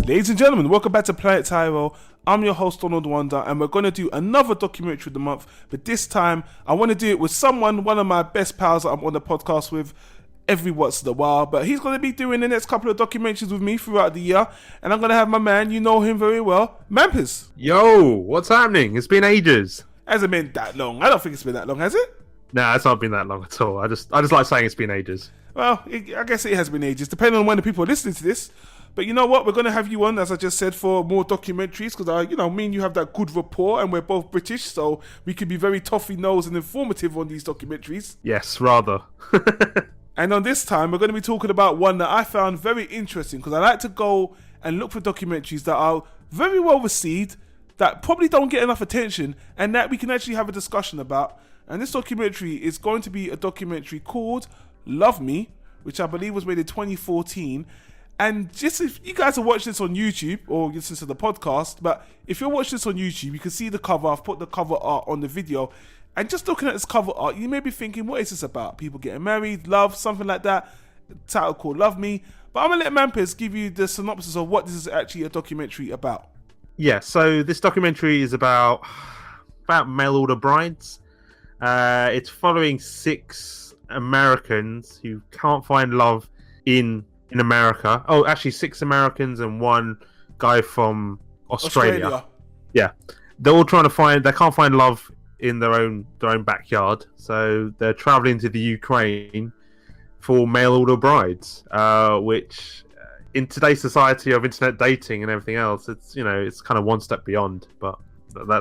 Ladies and gentlemen, welcome back to Planet Tyro. I'm your host, Donald Wonder, and we're going to do another documentary of the month, but this time I want to do it with one of my best pals that I'm on the podcast with every once in a while, but he's going to be doing the next couple of documentaries with me throughout the year, and I'm going to have my man, you know him very well, Mampus. Yo, what's happening? It's been ages. Hasn't been that long. I don't think it's been that long, has it? Nah, it's not been that long at all. I just like saying it's been ages. Well, I guess it has been ages, depending on when the people are listening to this. But you know what? We're going to have you on, as I just said, for more documentaries because, me and you have that good rapport and we're both British, so we can be very toffee-nosed and informative on these documentaries. Yes, rather. And on this time, we're going to be talking about one that I found very interesting because I like to go and look for documentaries that are very well received, that probably don't get enough attention, and that we can actually have a discussion about. And this documentary is going to be a documentary called Love Me, which I believe was made in 2014. And just if you guys are watching this on YouTube or listen to the podcast, but if you're watching this on YouTube, you can see the cover. I've put the cover art on the video. And just looking at this cover art, you may be thinking, what is this about? People getting married, love, something like that. Title called Love Me. But I'm going to let Mampus give you the synopsis of what this is actually a documentary about. Yeah, so this documentary is about mail order brides. It's following 6 Americans who can't find love in America. Oh, actually 6 Americans and 1 guy from Australia. Yeah. They're all trying to they can't find love in their own backyard. So they're traveling to the Ukraine for mail order brides, which in today's society of internet dating and everything else, it's kind of one step beyond, but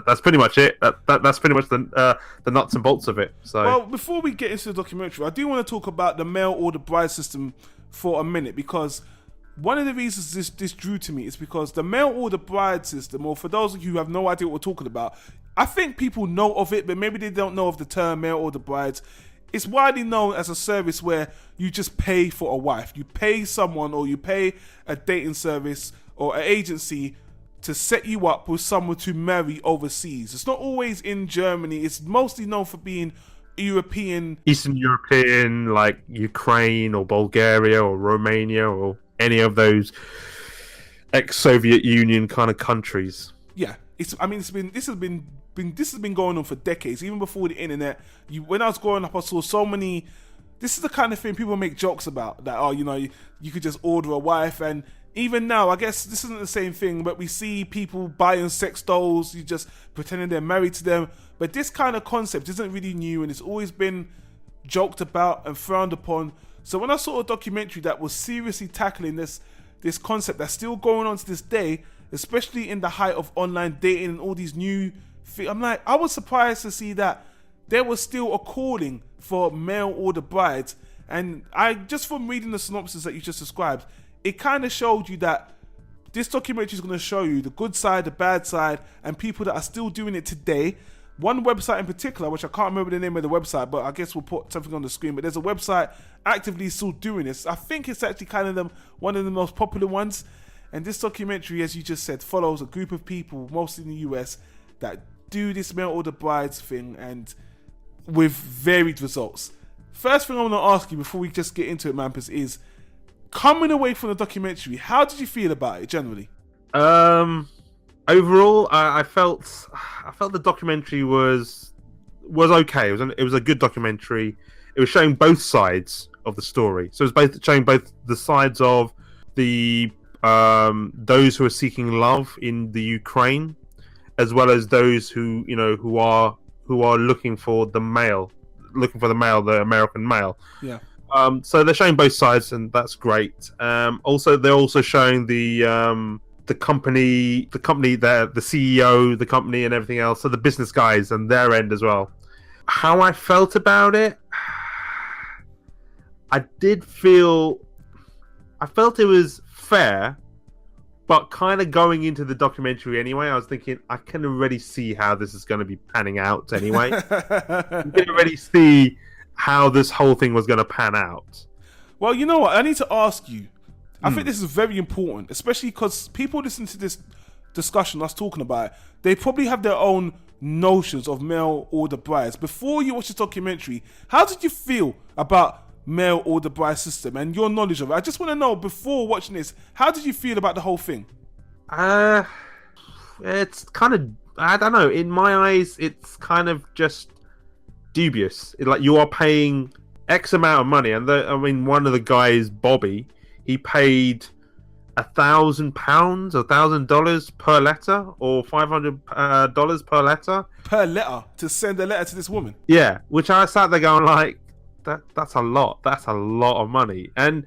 that's pretty much it. That's pretty much the nuts and bolts of it. So, well, before we get into the documentary, I do want to talk about the mail order bride system for a minute, because one of the reasons this drew to me is because the mail order bride system, or for those of you who have no idea what we're talking about, I think people know of it, but maybe they don't know of the term mail order brides. It's widely known as a service where you just pay for a wife. You pay someone, or you pay a dating service or an agency to set you up with someone to marry overseas. It's not always in Germany. It's mostly known for being European, Eastern European, like Ukraine or Bulgaria or Romania or any of those ex-Soviet Union kind of countries. Yeah, this has been going on for decades, even before the internet. When I was growing up, I saw so many. This is the kind of thing people make jokes about, that you could just order a wife, and even now, I guess this isn't the same thing, but we see people buying sex dolls, you just pretending they're married to them. But this kind of concept isn't really new, and it's always been joked about and frowned upon. So when I saw a documentary that was seriously tackling this concept that's still going on to this day, especially in the height of online dating and all these new things, I was surprised to see that there was still a calling for mail order brides. And just from reading the synopsis that you just described, it kind of showed you that this documentary is going to show you the good side, the bad side, and people that are still doing it today. One website in particular, which I can't remember the name of the website, but I guess we'll put something on the screen, but there's a website actively still doing this. I think it's actually kind of one of the most popular ones. And this documentary, as you just said, follows a group of people, mostly in the US, that do this mail order brides thing, and with varied results. First thing I want to ask you before we just get into it, Mampus, is coming away from the documentary, how did you feel about it generally? Overall, I felt the documentary was okay. It was a good documentary. It was showing both sides of the story. So it was showing both the sides of the those who are seeking love in the Ukraine, as well as those who are looking for the American male. Yeah. So they're showing both sides, and that's great. Also, they're also showing the company, the CEO, the company, and everything else. So the business guys and their end as well. How I felt about it, I felt it was fair, but kind of going into the documentary anyway, I was thinking, I can already see how this is going to be panning out anyway. I can already see how this whole thing was going to pan out. Well, you know what? I need to ask you. I think this is very important, especially because people listening to this discussion, us talking about it, they probably have their own notions of mail order brides. Before you watch this documentary, how did you feel about mail order bride system and your knowledge of it? I just want to know, before watching this, how did you feel about the whole thing? Uh, it's kind of, I don't know. In my eyes, it's kind of just dubious. Like you are paying X amount of money, and I mean, one of the guys, Bobby, he paid £1,000, $1,000 per letter, or $500 per letter Per letter to send a letter to this woman. Yeah, which I sat there going like, that's a lot. That's a lot of money. And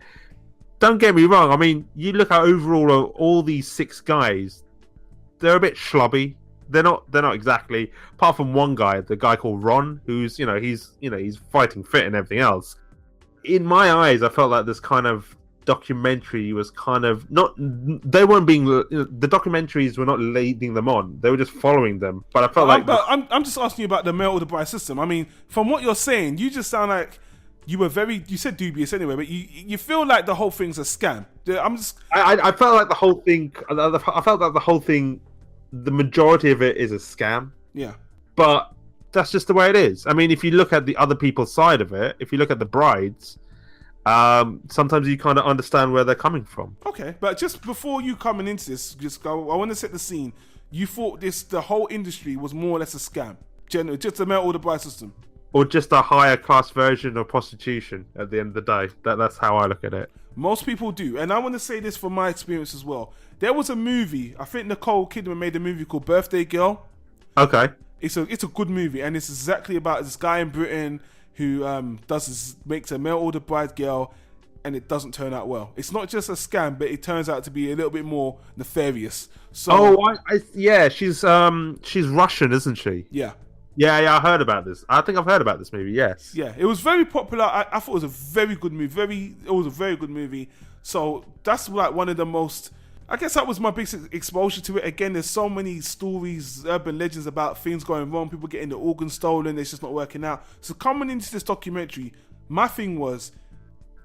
don't get me wrong. I mean, you look at overall all these 6 guys, they're a bit schlubby. They're not exactly. Apart from one guy, the guy called Ron, who's he's fighting fit and everything else. In my eyes, I felt like this kind of documentary was kind of not. They weren't being. The documentaries were not leading them on. They were just following them. But I felt I'm just asking you about the mail order bride system. I mean, from what you're saying, you just sound like you were you said dubious anyway, but you feel like the whole thing's a scam. I felt like the whole thing. I felt like the whole thing. The majority of it is a scam. Yeah. But that's just the way it is. I mean, if you look at the other people's side of it, if you look at the brides, sometimes you kind of understand where they're coming from. Okay, but just before you coming into this, I want to set the scene. You thought the whole industry was more or less a scam, just a mail order bride system, or just a higher class version of prostitution. At the end of the day, that's how I look at it. Most people do, and I want to say this from my experience as well. There was a movie, I think Nicole Kidman made a movie called Birthday Girl. Okay. It's a good movie, and it's exactly about this guy in Britain who makes a mail order bride girl, and it doesn't turn out well. It's not just a scam, but it turns out to be a little bit more nefarious. So, yeah, she's Russian, isn't she? Yeah. Yeah, I heard about this. I think I've heard about this movie. Yes. Yeah, it was very popular. I thought it was a very good movie. It was a very good movie. So that's like one of the most. I guess that was my big exposure to it. Again, there's so many stories, urban legends about things going wrong, people getting their organs stolen, it's just not working out. So coming into this documentary, my thing was,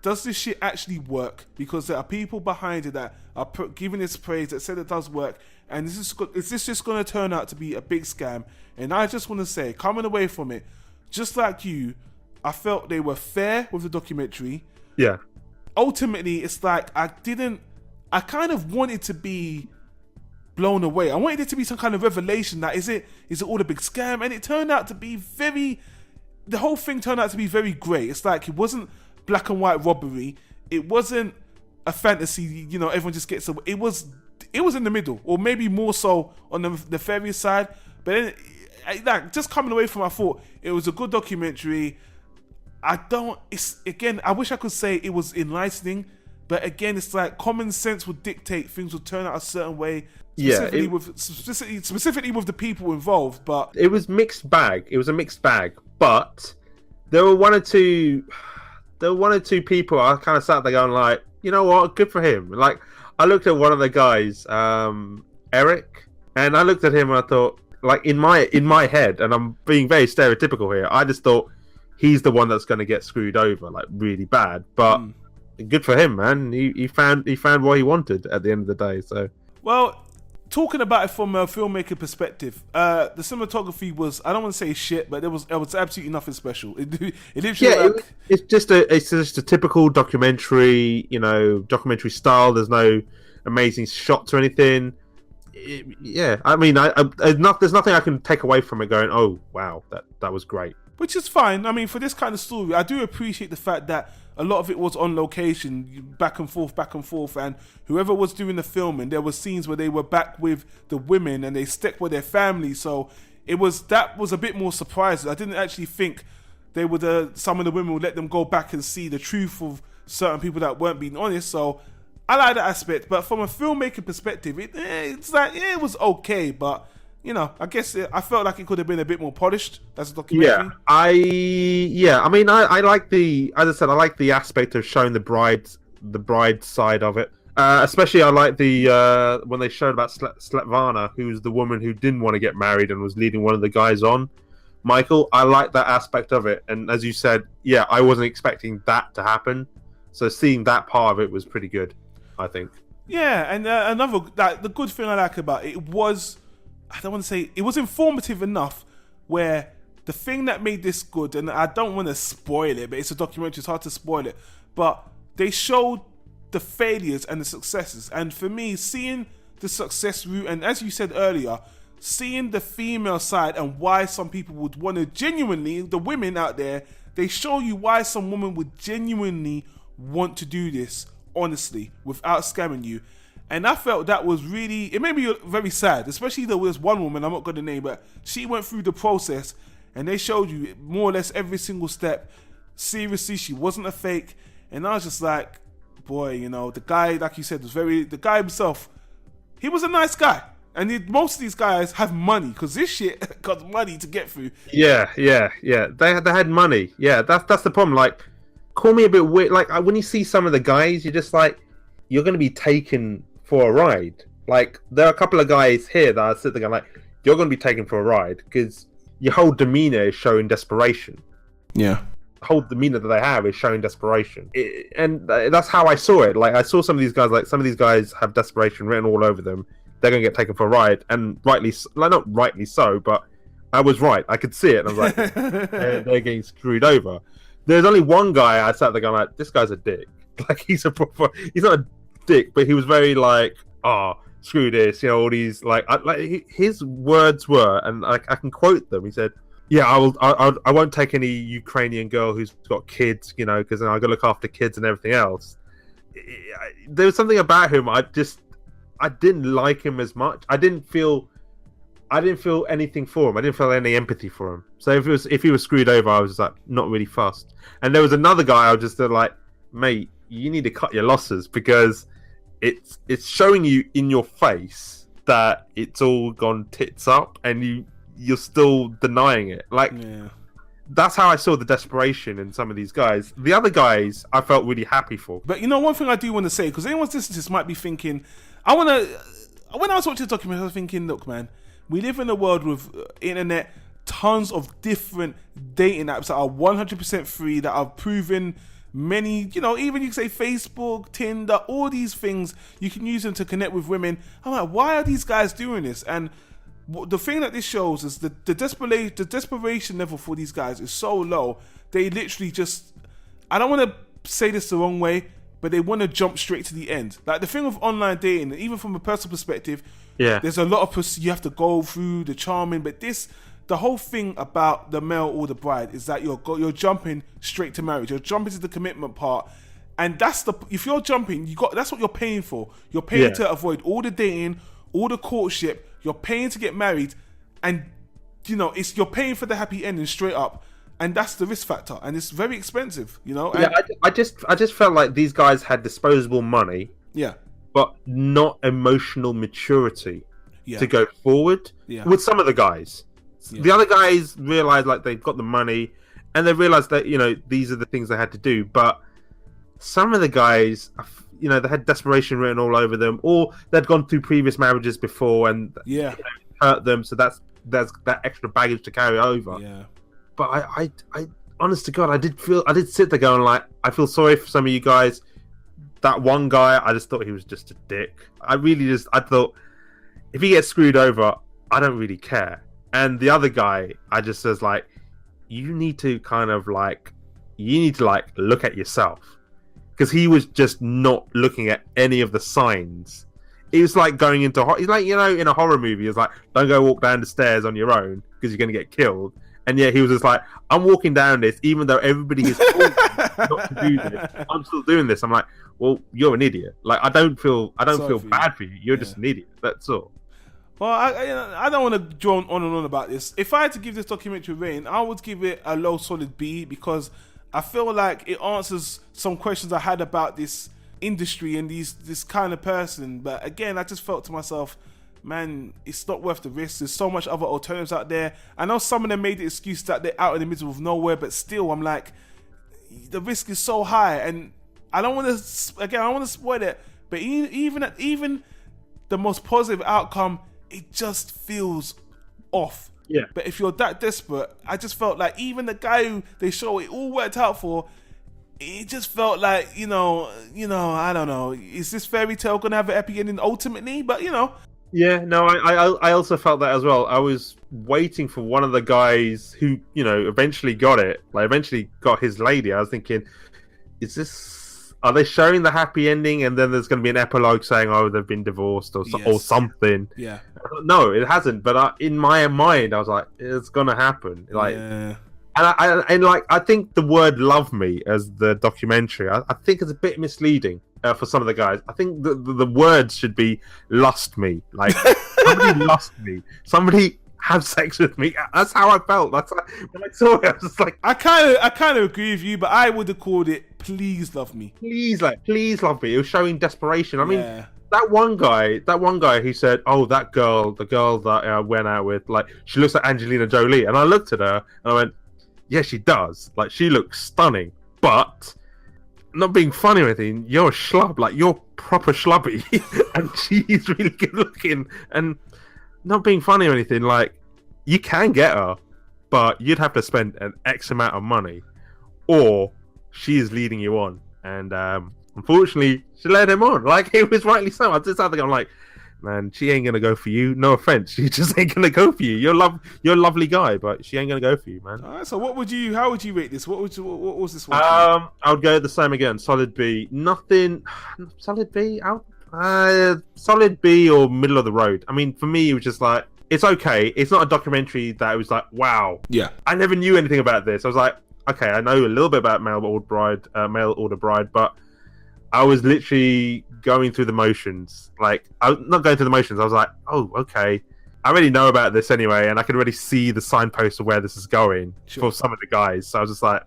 does this shit actually work? Because there are people behind it that are giving this praise, that said it does work, and is this just going to turn out to be a big scam? And I just want to say, coming away from it, just like you, I felt they were fair with the documentary. Yeah. Ultimately, it's like I kind of wanted to be blown away. I wanted it to be some kind of revelation that is it all a big scam? And it turned out to be the whole thing turned out to be very grey. It's like it wasn't black and white robbery. It wasn't a fantasy, everyone just gets away. It was in the middle, or maybe more so on the nefarious side. But then, just coming away from, I thought it was a good documentary. I wish I could say it was enlightening. But again, it's like common sense would dictate things would turn out a certain way. Specifically with the people involved. But it was mixed bag. It was a mixed bag. But there were one or two people I kind of sat there going like, you know what, good for him. Like I looked at one of the guys, Eric, and I looked at him and I thought, like in my head, and I'm being very stereotypical here, I just thought he's the one that's going to get screwed over, like really bad. But good for him, man. He found what he wanted at the end of the day. So, well, talking about it from a filmmaker perspective, the cinematography was, I don't want to say shit, but there was absolutely nothing special. It's just a typical documentary, documentary style. There's no amazing shots or anything. I mean, there's nothing I can take away from it going, oh wow, that was great. Which is fine. I mean, for this kind of story, I do appreciate the fact that a lot of it was on location, back and forth, and whoever was doing the filming, there were scenes where they were back with the women and they stuck with their family. So that was a bit more surprising. I didn't actually think they would. Some of the women would let them go back and see the truth of certain people that weren't being honest. So I like that aspect. But from a filmmaking perspective, it's like it was okay, but. I guess I felt like it could have been a bit more polished as a documentary. I mean, I like as I said, I like the aspect of showing the bride side of it. Especially I like when they showed about Svetlana, who's the woman who didn't want to get married and was leading one of the guys on. Michael, I like that aspect of it. And as you said, I wasn't expecting that to happen. So seeing that part of it was pretty good, I think. Yeah, and the good thing I like about it was, I don't want to say, it was informative enough where the thing that made this good, and I don't want to spoil it, but it's a documentary, it's hard to spoil it, but they showed the failures and the successes. And for me, seeing the success route, and as you said earlier, seeing the female side and why some people would want to genuinely, the women out there, they show you why some woman would genuinely want to do this honestly without scamming you. And I felt that was really, it made me very sad, especially there was one woman, I'm not going to name, but she went through the process and they showed you more or less every single step. Seriously, she wasn't a fake. And I was just like, boy, you know, the guy, like you said, the guy himself, he was a nice guy. And most of these guys have money, because this shit got money to get through. Yeah. They had money. Yeah, that's the problem. Like, call me a bit weird. Like, when you see some of the guys, you're just like, you're going to be taken for a ride. Like, there are a couple of guys here that I sit there going like, you're going to be taken for a ride, because your whole demeanor is showing desperation. Yeah. The whole demeanor that they have is showing desperation. And that's how I saw it. Like, I saw some of these guys, like, some of these guys have desperation written all over them. They're going to get taken for a ride, and rightly, like, not rightly so, but I was right. I could see it, and I was like, they're getting screwed over. There's only one guy I sat there going like, this guy's a dick. Like, he's not a dick, but he was very like, screw this, you know, all these, like his words were, and I can quote them. He said, yeah, I won't take any Ukrainian girl who's got kids, you know, because I got to look after kids and everything else. There was something about him I didn't like him as much. I didn't feel anything for him. I didn't feel any empathy for him. So if he was screwed over, I was just like, not really fussed. And there was another guy I was just like, mate, you need to cut your losses, because it's showing you in your face that it's all gone tits up, and you're still denying it. Like, that's how I saw the desperation in some of these guys. The other guys, I felt really happy for. But you know, one thing I do want to say, because anyone's listening to this might be thinking, when I was watching the documentary, I was thinking, look, man, we live in a world with internet, tons of different dating apps that are 100% free, that are proven many, you know, even you can say Facebook, Tinder, all these things, you can use them to connect with women. I'm like, why are these guys doing this? And the thing that this shows is the desperation level for these guys is so low. They literally just, I don't want to say this the wrong way, but they want to jump straight to the end. Like, the thing with online dating, even from a personal perspective, there's a lot of you have to go through the charming, but the whole thing about the male or the bride is that you're jumping straight to marriage. You're jumping to the commitment part, and if you're jumping, that's what you're paying for. You're paying to avoid all the dating, all the courtship. You're paying to get married, and you know you're paying for the happy ending straight up. And that's the risk factor, and it's very expensive, you know. And I just felt like these guys had disposable money, but not emotional maturity to go forward with some of the guys. The other guys realized like they've got the money, and they realized that, you know, these are the things they had to do. But some of the guys, you know, they had desperation written all over them, or they'd gone through previous marriages before and you know, hurt them. So there's that extra baggage to carry over. Yeah. But I honest to God, I did sit there going like, I feel sorry for some of you guys. That one guy, I just thought he was just a dick. I thought, if he gets screwed over, I don't really care. And the other guy, I just was like, you need to look at yourself. Because he was just not looking at any of the signs. It was like going into, he's like, you know, in a horror movie, it's like, don't go walk down the stairs on your own because you're going to get killed. And yet he was just like, I'm walking down this, even though everybody has told me not to do this. I'm still doing this. I'm like, well, you're an idiot. Like, I don't feel bad for you. You're just an idiot. That's all. Well, I don't want to drone on and on about this. If I had to give this documentary a rating, I would give it a low solid B, because I feel like it answers some questions I had about this industry and this kind of person. But again, I just felt to myself, man, it's not worth the risk. There's so much other alternatives out there. I know some of them made the excuse that they're out in the middle of nowhere, but still, I'm like, the risk is so high, and I don't want to spoil it. But even the most positive outcome, it just feels off. Yeah. But if you're that desperate, I just felt like even the guy who they show it all worked out for, it just felt like, you know, I don't know. Is this fairy tale gonna have an happy ending ultimately? But you know. Yeah, no, I also felt that as well. I was waiting for one of the guys who, you know, eventually got it. Like, eventually got his lady. I was thinking, is this Are they showing the happy ending and then there's going to be an epilogue saying, "Oh, they've been divorced" or or something? Yeah. No, it hasn't. But in my mind, I was like, "It's going to happen." Like, yeah. and I think the word "love me" as the documentary, I think it's a bit misleading for some of the guys. I think the words should be "lust me," like somebody lust me, somebody have sex with me. That's how I felt. That's like, when I saw it, I was just like, I kind of agree with you, but I would have called it "Please Love Me." please love me. It was showing desperation. I mean, that one guy who said, "Oh, the girl that I went out with, like, she looks like Angelina Jolie," and I looked at her and I went, "Yeah, she does. Like, she looks stunning, but." Not being funny or anything, you're a schlub. Like, you're proper schlubby, and she's really good looking. And not being funny or anything, like, you can get her, but you'd have to spend an X amount of money, or she is leading you on. And unfortunately, she led him on. Like, it was rightly so. I just I'm like, man, she ain't gonna go for you. No offense, she just ain't gonna go for you. You're a lovely guy, but she ain't gonna go for you, man. All right, so how would you rate this? What was this one? I would go the same again. Solid B. Nothing. Solid B. Solid B or middle of the road. I mean, for me, it was just like, it's okay. It's not a documentary that was like, wow. Yeah. I never knew anything about this. I was like, okay, I know a little bit about Mail Order Bride, but I was literally going through the motions. Like, I was not going through the motions. I was like, oh, okay. I already know about this anyway, and I can already see the signpost of where this is going for some of the guys. So I was just like,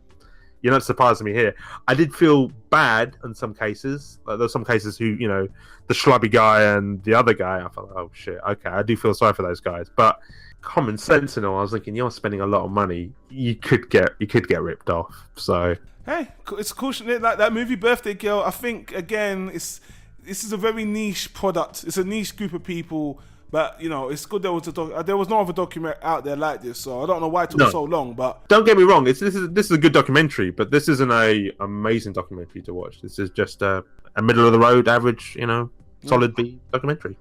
you're not surprising me here. I did feel bad in some cases. Like, there were some cases who, the schlubby guy and the other guy, I thought, oh shit, okay, I do feel sorry for those guys. But common sense and all, I was thinking, you're spending a lot of money. You could get ripped off. So hey, it's caution like that movie Birthday Girl. I think again, this is a very niche product. It's a niche group of people. But it's good there was no other document out there like this, so I don't know why it took so long. But don't get me wrong, this is a good documentary, but this isn't a amazing documentary to watch. This is just a middle of the road, average, solid B documentary.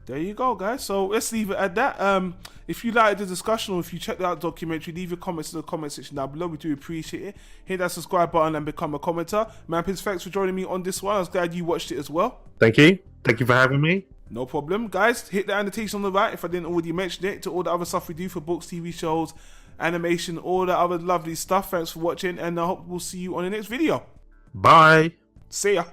There you go, guys. So let's leave it at that. If you like the discussion or if you checked out the documentary, leave your comments in the comment section down below. We do appreciate it. Hit that subscribe button and become a commenter. Mampins, thanks for joining me on this one. I was glad you watched it as well. Thank you for having me. No problem, guys. Hit the annotation on the right if I didn't already mention it, to all the other stuff we do for books, TV shows, animation, all the other lovely stuff. Thanks for watching, and I hope we'll see you on the next video. Bye. See ya.